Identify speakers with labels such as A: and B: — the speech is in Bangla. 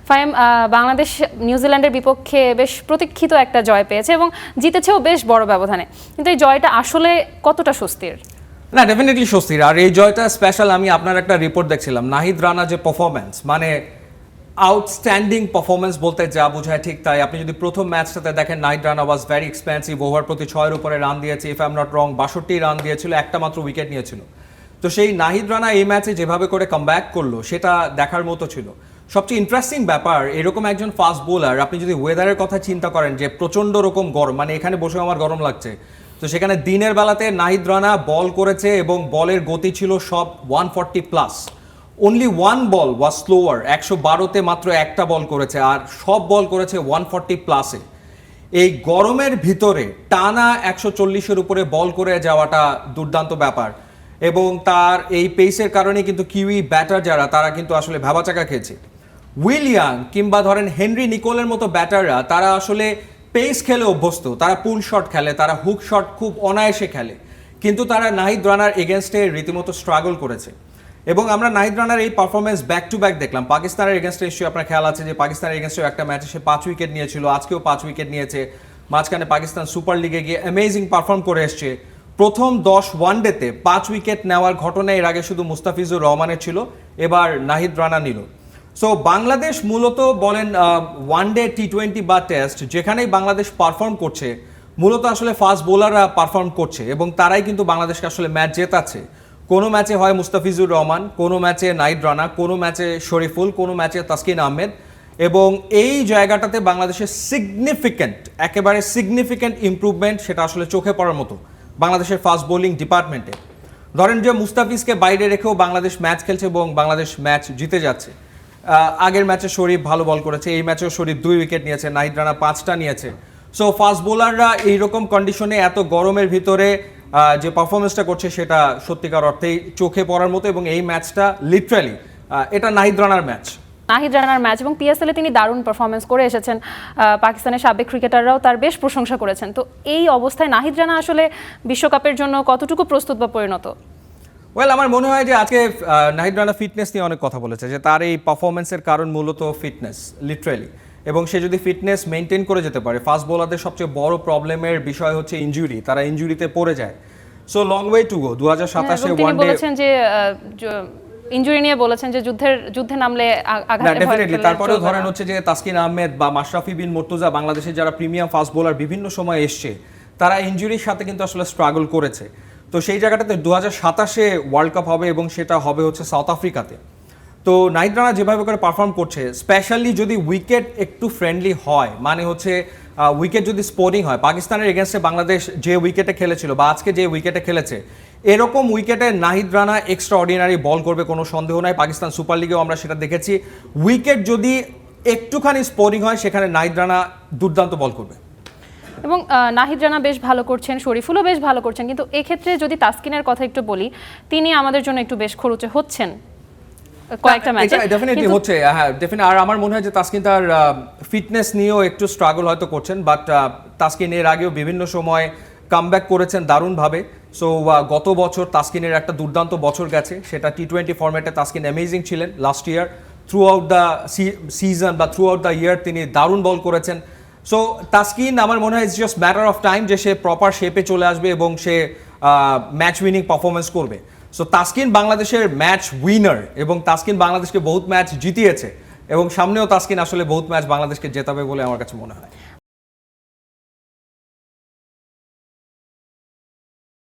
A: ফাহিম, বাংলাদেশ নিউজিল্যান্ডের বিপক্ষে বেশ প্রতীক্ষিত একটা জয় পেয়েছে এবং জিতেছেও বেশ বড় ব্যবধানে, কিন্তু এই জয়টা আসলে কতটা স্বস্তির?
B: না, ডেফিনেটলি স্বস্তির। আর এই জয়টা স্পেশাল। আমি আপনার একটা রিপোর্ট দেখছিলাম, নাহিদ রানা যে পারফরমেন্স, মানে আউটস্ট্যান্ডিং পারফরমেন্স বলতে যা বোঝায় ঠিক তাই। আপনি যদি প্রথম ম্যাচটাতে দেখেন, Nahid Rana was very expensive, over প্রতি 6-এর উপরে রান দিয়েছে, if I am not wrong 62 run দিয়েছিল, একটা মাত্র উইকেট নিয়েছিল। তো সেই নাহিদ রানা এই ম্যাচে যেভাবে করে কামব্যাক করলো সেটা দেখার মতো ছিল। সবচেয়ে ইন্টারেস্টিং ব্যাপার, এরকম একজন ফাস্ট বোলার, আপনি যদি ওয়েদারের কথা চিন্তা করেন যে প্রচণ্ড রকম গরম, মানে এখানে বসে আমার গরম লাগছে, তো সেখানে দিনের বেলাতে নাহিদ রানা বল করেছে এবং বলের গতি ছিল সব 140+। অনলি ওয়ান বল ওয়াজ স্লোয়ার, 112-তে মাত্র একটা বল করেছে, আর সব বল করেছে 140+-এ। এই গরমের ভিতরে টানা 140-এর উপরে বল করে যাওয়াটা দুর্দান্ত ব্যাপার। এবং তার এই পেসের কারণে কিন্তু কিউই ব্যাটার যারা, তারা কিন্তু আসলে ভ্যাবাচাকা খেয়েছে। উইলিয়ান কিংবা ধরেন হেনরি নিকোলের মতো ব্যাটাররা, তারা আসলে পেস খেলে অভ্যস্ত, তারা পুল শট খেলে, তারা হুক শট খুব অনায়াসে খেলে, কিন্তু তারা নাহিদ রানার এগেনস্টে রীতিমতো স্ট্রাগল করেছে। এবং আমরা নাহিদ রানার এই পারফরমেন্স ব্যাক টু ব্যাক দেখলাম। পাকিস্তানের এগেনস্টে নিশ্চয়ই আপনার খেয়াল আছে যে পাকিস্তানের এগেনস্টেও একটা ম্যাচে সে 5 উইকেট নিয়েছিল, আজকেও 5 উইকেট নিয়েছে। মাঝখানে পাকিস্তান সুপার লিগে গিয়ে অ্যামেজিং পারফর্ম করে এসছে। প্রথম 10 ওয়ানডেতে 5 উইকেট নেওয়ার ঘটনা এর আগে শুধু মুস্তাফিজুর রহমানের ছিল, এবার নাহিদ রানা নিল। সো বাংলাদেশ মূলত বলেন ওয়ানডে, টি20 বা টেস্ট, যেখানেই বাংলাদেশ পারফর্ম করছে মূলত আসলে ফাস্ট বোলাররা পারফর্ম করছে এবং তারাই কিন্তু বাংলাদেশকে আসলে ম্যাচ জেতাচ্ছে। কোনো ম্যাচে হয় মুস্তাফিজুর রহমান, কোনো ম্যাচে নাহিদ রানা, কোনো ম্যাচে শরীফুল, কোনো ম্যাচে তাসকিন আহমেদ। এবং এই জায়গাটাতে বাংলাদেশের একেবারে সিগনিফিক্যান্ট ইমপ্রুভমেন্ট, সেটা আসলে চোখে পড়ার মতো বাংলাদেশের ফাস্ট বোলিং ডিপার্টমেন্টে। ধরেন যে মুস্তাফিজকে বাইরে রেখেও বাংলাদেশ ম্যাচ খেলছে এবং বাংলাদেশ ম্যাচ জিতে যাচ্ছে। আগের ম্যাচে শরীফ ভালো বল করেছে, এই ম্যাচেও শরীফ 2 উইকেট নিয়েছে, নাহিদ রানা 5টা নিয়েছে। সো ফাস্ট বোলাররা এইরকম কন্ডিশনে এত গরমের ভিতরে যে পারফরমেন্সটা করছে সেটা সত্যিকার অর্থেই চোখে পড়ার মতো। এবং এই ম্যাচটা লিটারালি এটা নাহিদ রানার ম্যাচ,
A: নাহিদ রানার ম্যাচ। এবং পিএসএলে তিনি দারুণ পারফরমেন্স করে এসেছেন, পাকিস্তানের সাবেক ক্রিকেটাররাও তার বেশ প্রশংসা করেছেন। তো এই অবস্থায় নাহিদ রানা আসলে বিশ্বকাপের জন্য কতটুকু প্রস্তুত বা পরিণত?
B: ওয়েল, আমার মনে হয় যে আজকে নাহিদ রানা ফিটনেস নিয়ে অনেক কথা বলেছে, যে তার এই পারফরমেন্সের কারণ মূলত ফিটনেস, লিটারালি। এবং সে যদি ফিটনেস মেনটেন করে যেতে পারে, ফাস্ট বোলারদের সবচেয়ে বড় প্রবলেমের বিষয় হচ্ছে ইনজুরি, তারা ইনজুরিতে পড়ে যায়। So long way to go. 2027-এ ওয়ানডে
A: বলেছেন যে ইনজুরি নিয়ে বলেছেন যে যুদ্ধে নামলে আঘাতে ভয় পেলে।
B: তারপরেও ধরেন হচ্ছে যে তাসকিন আহমেদ বা মাশরাফি বিন মুর্তজা, বাংলাদেশের যারা প্রিমিয়াম ফাস্ট বোলার বিভিন্ন সময় এসছে, তারা ইনজুরির সাথে কিন্তু আসলে স্ট্রাগল করেছে। তো সেই জায়গাটাতে 2027-এ ওয়ার্ল্ড কাপ হবে এবং সেটা হবে হচ্ছে সাউথ আফ্রিকাতে। তো নাহিদ রানা যেভাবে করে পারফর্ম করছে, স্পেশালি যদি উইকেট একটু ফ্রেন্ডলি হয়, মানে হচ্ছে উইকেট যদি স্পোরিং হয়, পাকিস্তানের এগেনস্টে বাংলাদেশ যে উইকেটে খেলেছিল বা আজকে যে উইকেটে খেলেছে, এরকম উইকেটে নাহিদ রানা এক্সট্রা অর্ডিনারি বল করবে, কোনো সন্দেহ নাই। পাকিস্তান সুপার লিগেও আমরা সেটা দেখেছি। উইকেট যদি একটুখানি স্পোরিং হয়, সেখানে নাহিদ রানা দুর্দান্ত বল করবে।
A: এবং নাহিদ রানা বেশ ভালো করছেন, শরীফুলও বেশ ভালো করছেন, কিন্তু এক্ষেত্রে যদি তাসকিনের কথা একটু বলি, তিনি আমাদের জন্য একটু বেশ খরুচে হচ্ছেন কয়েকটা ম্যাচে।
B: ডেফিনেটলি হচ্ছে, হ্যাঁ ডেফিনেটলি। আর আমার মনে হয় যে তাসকিন তার ফিটনেস নিয়েও একটু স্ট্রাগল হয়তো করছেন, বাট তাসকিন এর আগেও বিভিন্ন সময় কামব্যাক করেছেন দারুণভাবে। সো গত বছর তাসকিনের একটা দুর্দান্ত বছর গেছে, সেটা টি20 ফরম্যাটে তাসকিন অ্যামেজিং ছিলেন last year. Through out the season বা থ্রু আউট দ্য ইয়ার তিনি দারুণ বল করেছেন। সো তাসকিন, আমার মনে হয় it's just matter of time যে সে প্রপার শেপে চলে আসবে এবং সে ম্যাচ উইনিং পারফরমেন্স করবে। সো তাসকিন বাংলাদেশের ম্যাচ উইনার এবং তাসকিন বাংলাদেশকে বহুত ম্যাচ জিতিয়েছে এবং সামনেও তাসকিন আসলে বহুত ম্যাচ বাংলাদেশকে জেতাবে বলে আমার কাছে মনে হয়।